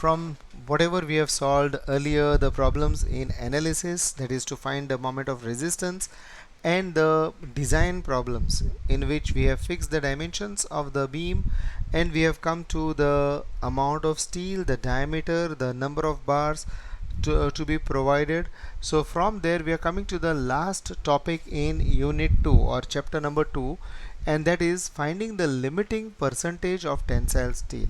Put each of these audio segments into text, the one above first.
From whatever we have solved earlier, the problems in analysis, that is to find the moment of resistance, and the design problems in which we have fixed the dimensions of the beam and we have come to the amount of steel, the diameter, the number of bars to be provided. So from there we are coming to the last topic in unit 2 or chapter number 2, and that is finding the limiting percentage of tensile steel.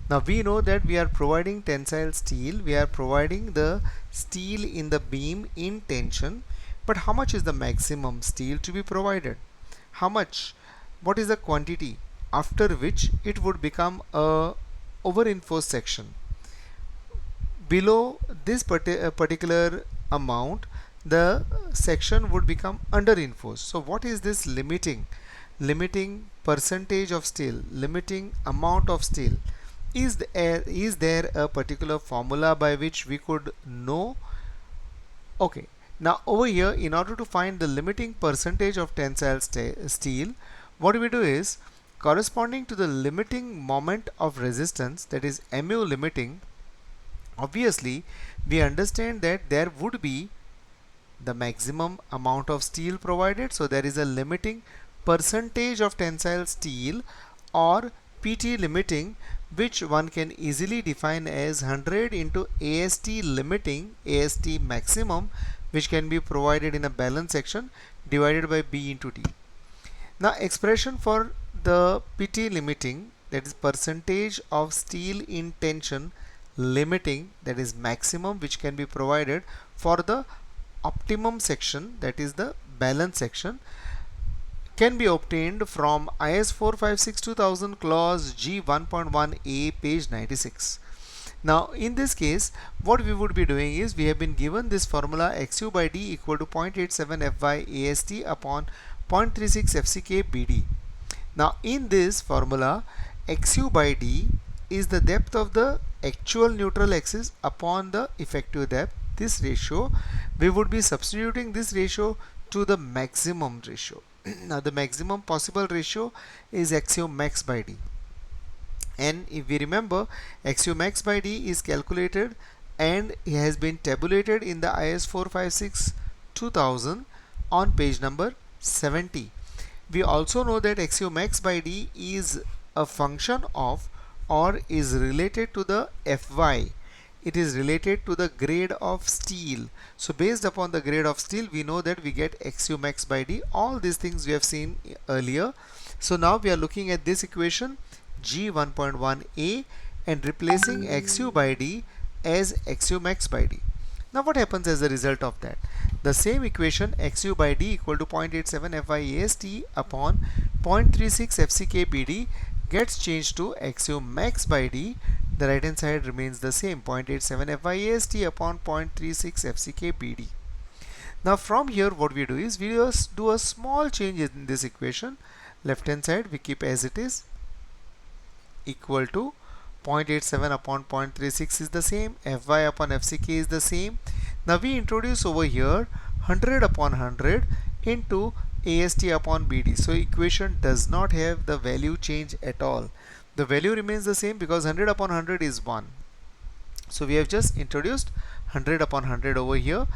Now we know that we are providing tensile steel, we are providing the steel in the beam in tension, but how much is the maximum steel to be provided? How much? What is the quantity after which it would become a over-enforced section? Below this particular amount, the section would become under-enforced. So what is this limiting? Limiting percentage of steel, limiting amount of steel. Is there a particular formula by which we could know? Okay, now over here, in order to find the limiting percentage of tensile steel, what we do is corresponding to the limiting moment of resistance, that is mu limiting. Obviously we understand that there would be the maximum amount of steel provided, so there is a limiting percentage of tensile steel, or PT limiting, which one can easily define as 100 into AST limiting, AST maximum, which can be provided in a balance section, divided by B into T. Now expression for the PT limiting, that is percentage of steel in tension limiting, that is maximum, which can be provided for the optimum section, that is the balance section, can be obtained from IS 456-2000 clause G 1.1a page 96. Now in this case, what we would be doing is, we have been given this formula XU by D equal to 0.87 Fy AST upon 0.36 FCK BD. Now in this formula, XU by D is the depth of the actual neutral axis upon the effective depth. This ratio, we would be substituting this ratio to the maximum ratio. Now the maximum possible ratio is XU max by D, and if we remember, XU max by D is calculated and has been tabulated in the IS 456-2000 on page number 70. We also know that XU max by D is a function of, or is related to, the Fy. It is related to the grade of steel. So based upon the grade of steel, we know that we get XU max by D. All these things we have seen earlier. So now we are looking at this equation G 1.1a and replacing XU by D as XU max by D. Now what happens as a result of that? The same equation XU by D equal to 0.87 FyAST upon 0.36 FCK BD gets changed to XU max by D. The right hand side remains the same, 0.87 FyAST upon 0.36 FCK BD. Now from here what we do is, we just do a small change in this equation. Left hand side we keep as it is, equal to 0.87 upon 0.36 is the same, Fy upon FCK is the same. Now we introduce over here 100 upon 100 into AST upon BD. So equation does not have the value change at all. The value remains the same because 100 upon 100 is 1. So we have just introduced 100 upon 100 over here,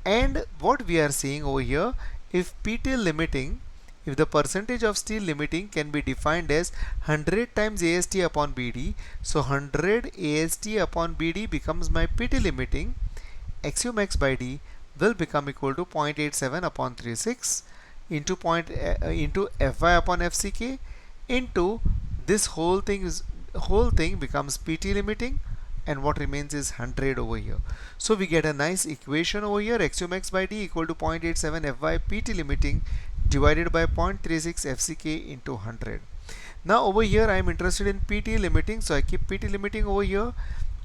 and what we are seeing over here, if PT limiting, if the percentage of steel limiting can be defined as 100 times AST upon BD, so 100 AST upon BD becomes my PT limiting. XU max by D will become equal to 0.87 upon 36 into Fy upon FCK into this whole thing becomes PT limiting, and what remains is 100 over here. So we get a nice equation over here, XU max by D equal to 0.87 Fy PT limiting divided by 0.36 FCK into 100. Now over here I am interested in PT limiting, so I keep PT limiting over here.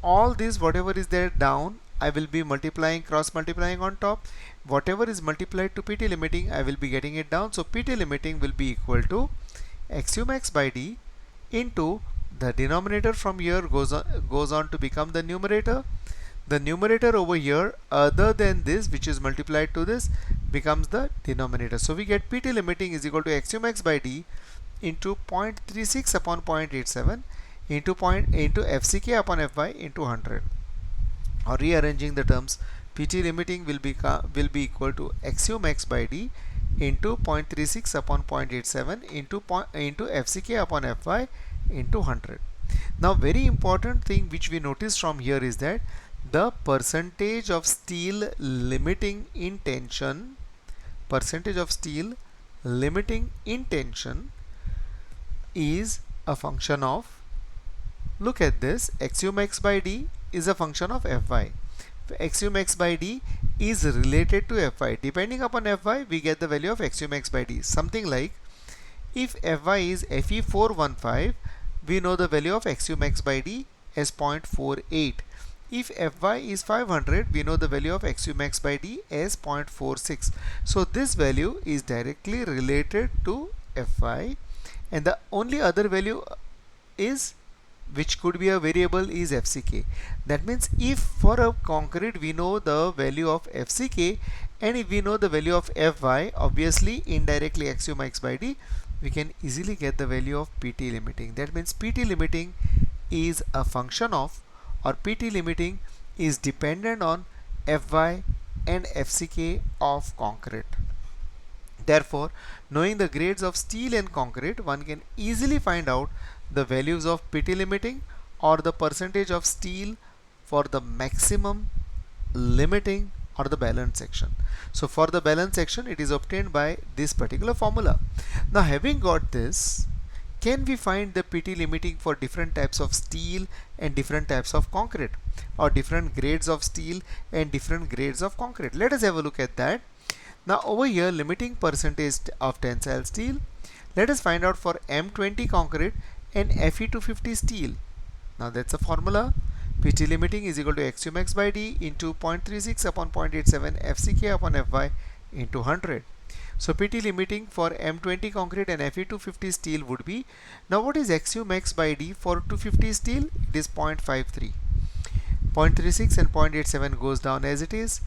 All this, whatever is there down, I will be multiplying, cross multiplying on top. Whatever is multiplied to PT limiting, I will be getting it down. So PT limiting will be equal to XU max by D into the denominator from here goes on to become the numerator. The numerator over here, other than this, which is multiplied to this, becomes the denominator. So we get PT limiting is equal to XU max by D into 0.36 upon 0.87 into FCK upon Fy into 100. Or rearranging the terms, PT limiting will be equal to axiom x by d into 0.36 upon 0.87 into FCK upon Fy into 100. Now very important thing which we notice from here is that the percentage of steel limiting in tension, is a function of, look at this, axiom x by d is a function of Fy. Axiom x by d is related to Fy. Depending upon Fy, we get the value of axiom x by d. Something like, if Fy is Fe415, we know the value of axiom x by d as 0.48. If Fy is 500, we know the value of axiom x by d as 0.46. So this value is directly related to Fy, and the only other value is, which could be a variable, is FCK. That means if for a concrete we know the value of FCK, and if we know the value of Fy, obviously indirectly axiom x by d, we can easily get the value of PT limiting. That means PT limiting is a function of, or PT limiting is dependent on Fy and FCK of concrete. Therefore, knowing the grades of steel and concrete, one can easily find out the values of PT limiting or the percentage of steel for the maximum limiting or the balance section. So for the balance section, it is obtained by this particular formula. Now having got this, can we find the PT limiting for different types of steel and different types of concrete, or different grades of steel and different grades of concrete? Let us have a look at that. Now over here, limiting percentage of tensile steel. Let us find out for M20 concrete and Fe250 steel. Now that's a formula. PT limiting is equal to axiom x by d into 0.36 upon 0.87 FCK upon Fy into 100. So PT limiting for M20 concrete and Fe250 steel would be, now what is axiom x by d for 250 steel? It is 0.53. 0.36 and 0.87 goes down as it is.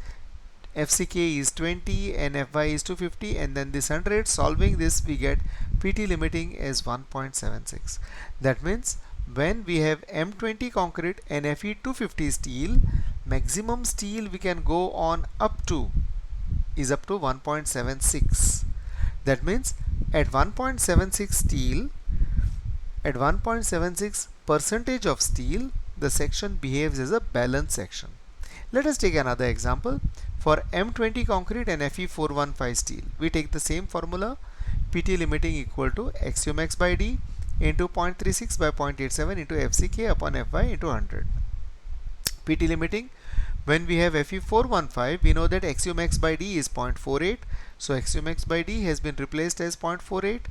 FCK is 20 and Fy is 250, and then this 100. Solving this, we get PT limiting as 1.76. That means when we have M20 concrete and Fe250 steel, maximum steel we can go on up to is up to 1.76. That means at 1.76 steel, at 1.76 percentage of steel, the section behaves as a balanced section. Let us take another example. For M20 concrete and Fe415 steel, we take the same formula, PT limiting equal to axiom x by d into 0.36 by 0.87 into FCK upon Fy into 100. PT limiting, when we have Fe415, we know that axiom x by d is 0.48. So axiom x by d has been replaced as 0.48.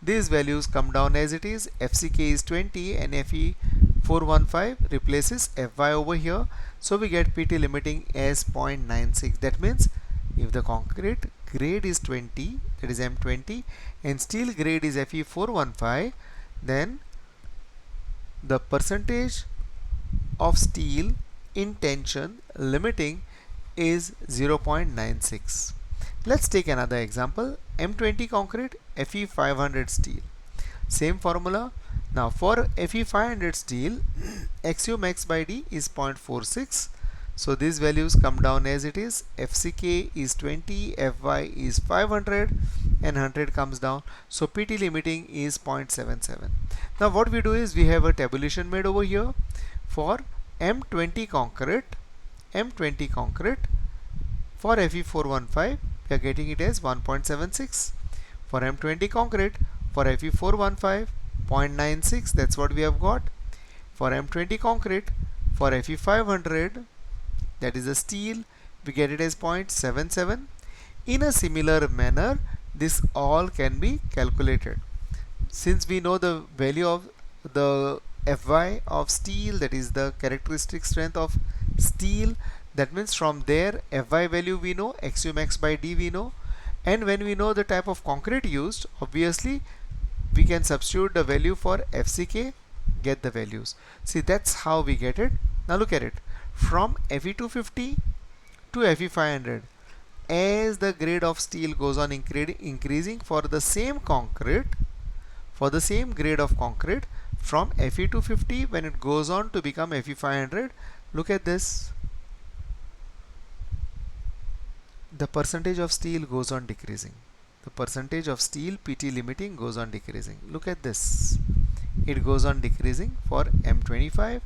These values come down as it is. FCK is 20 and Fe415 replaces Fy over here. So we get PT limiting as 0.96. That means if the concrete grade is 20, that is M20, and steel grade is Fe415, then the percentage of steel in tension limiting is 0.96. Let's take another example. M20 concrete, Fe500 steel. Same formula. Now for Fe500 steel, axiom x by d is 0.46. So these values come down as it is. FCK is 20, Fy is 500, and 100 comes down. So PT limiting is 0.77. Now what we do is we have a tabulation made over here for M20 concrete. For Fe415, we are getting it as 1.76. For M20 concrete, for Fe415, 0.96, that's what we have got. For M20 concrete, for Fe500, that is a steel, we get it as 0.77. In a similar manner, this all can be calculated. Since we know the value of the Fy of steel, that is the characteristic strength of steel, that means from there Fy value we know, axiom x by d we know, and when we know the type of concrete used, obviously we can substitute the value for FCK, get the values. See, that's how we get it. Now look at it. From Fe250 to Fe500, as the grade of steel goes on increasing for the same concrete, for the same grade of concrete, from Fe 250 when it goes on to become Fe 500. Look at this, the percentage of steel goes on decreasing. The percentage of steel PT limiting goes on decreasing. Look at this, it goes on decreasing for M25.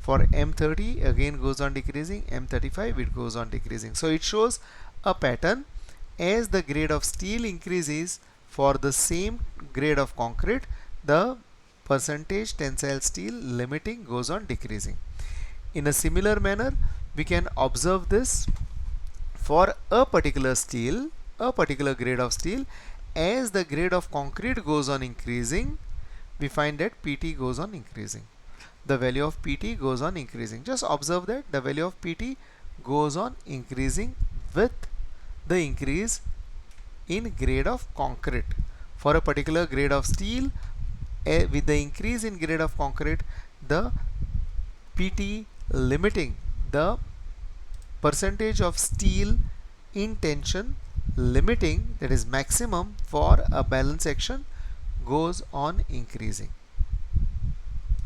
For M30 again goes on decreasing, M35 it goes on decreasing. So it shows a pattern. As the grade of steel increases for the same grade of concrete, the percentage tensile steel limiting goes on decreasing. In a similar manner, we can observe this for a particular steel, a particular grade of steel. As the grade of concrete goes on increasing, we find that PT goes on increasing. The value of PT goes on increasing. Just observe that the value of PT goes on increasing with the increase in grade of concrete. For a particular grade of steel, with the increase in grade of concrete, the PT limiting, the percentage of steel in tension limiting, that is maximum for a balance section, goes on increasing.